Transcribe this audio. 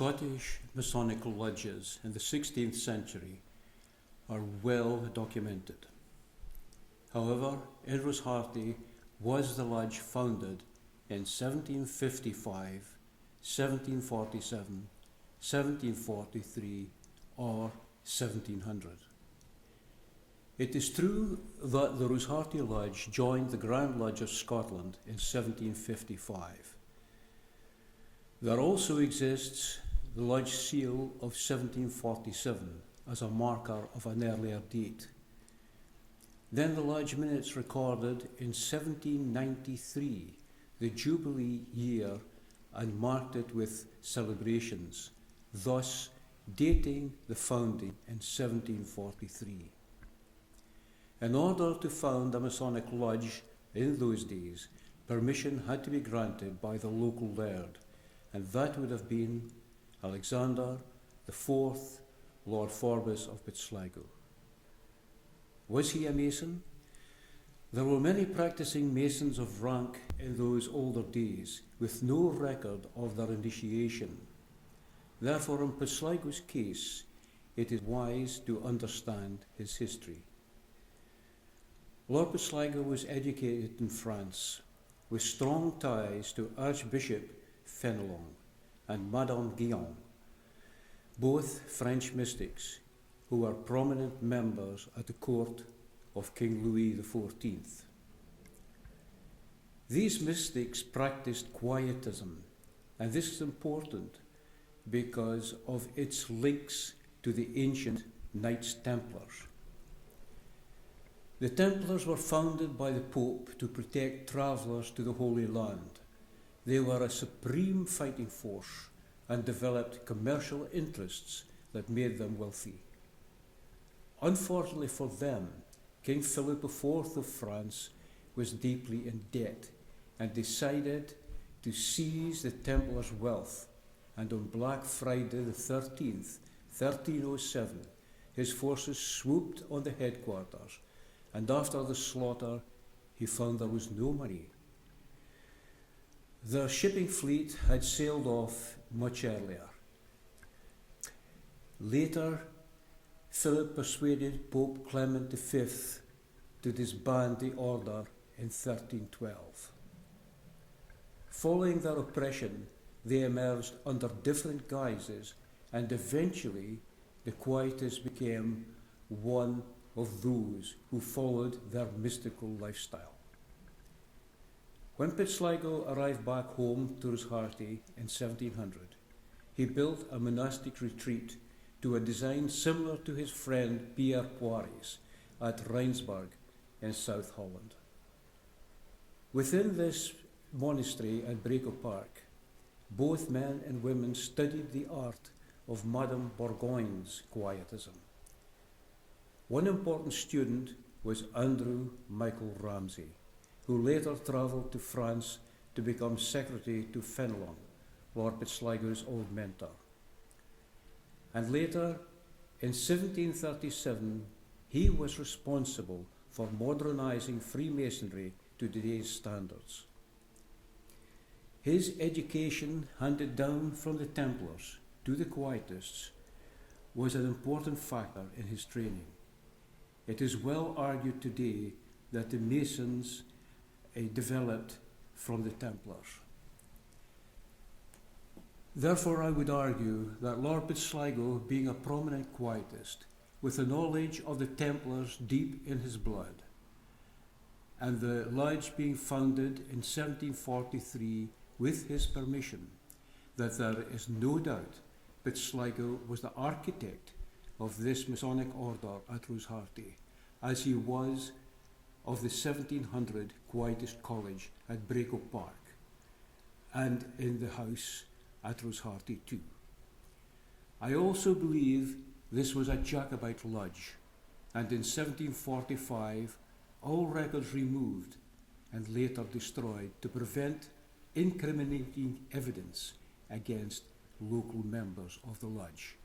Scottish Masonic lodges in the 16th century are well documented. However, in Rosehearty was the lodge founded in 1755, 1747, 1743 or 1700. It is true that the Rosehearty Lodge joined the Grand Lodge of Scotland in 1755. There also exists the Lodge seal of 1747 as a marker of an earlier date. Then the Lodge minutes recorded in 1793 the Jubilee year and marked it with celebrations, thus dating the founding in 1743. In order to found a Masonic lodge in those days, permission had to be granted by the local laird, and that would have been Alexander IV, Lord Forbes of Pitsligo. Was he a Mason? There were many practicing Masons of rank in those older days, with no record of their initiation. Therefore, in Pitsligo's case, it is wise to understand his history. Lord Pitsligo was educated in France, with strong ties to Archbishop Fenelon and Madame Guyon, both French mystics who were prominent members at the court of King Louis XIV. These mystics practiced quietism, and this is important because of its links to the ancient Knights Templars. The Templars were founded by the Pope to protect travellers to the Holy Land. They were a supreme fighting force and developed commercial interests that made them wealthy. Unfortunately for them, King Philip IV of France was deeply in debt and decided to seize the Templars' wealth, and on Black Friday the 13th, 1307, his forces swooped on the headquarters, and after the slaughter he found there was no money. Their shipping fleet had sailed off much earlier. Later, Philip persuaded Pope Clement V to disband the order in 1312. Following their oppression, they emerged under different guises, and eventually the Quietists became one of those who followed their mystical lifestyle. When Pitsligo arrived back home to Rosehearty in 1700, he built a monastic retreat to a design similar to his friend Pierre Poiret's at Rijnsburg in South Holland. Within this monastery at Braco Park, both men and women studied the art of Madame Bourgoigne's quietism. One important student was Andrew Michael Ramsay, who later travelled to France to become secretary to Fenelon, Lord Pitsligo's old mentor. And later, in 1737, he was responsible for modernising Freemasonry to today's standards. His education, handed down from the Templars to the Quietists, was an important factor in his training. It is well argued today that the Masons developed from the Templars. Therefore, I would argue that Lord Pitsligo, being a prominent Quietist, with the knowledge of the Templars deep in his blood, and the lodge being founded in 1743 with his permission, that there is no doubt Pitsligo was the architect of this Masonic order at Rosehearty, as he was of the 1700 Quietist College at Braco Park, and in the house at Rosehearty too. I also believe this was a Jacobite lodge, and in 1745 all records removed and later destroyed to prevent incriminating evidence against local members of the lodge.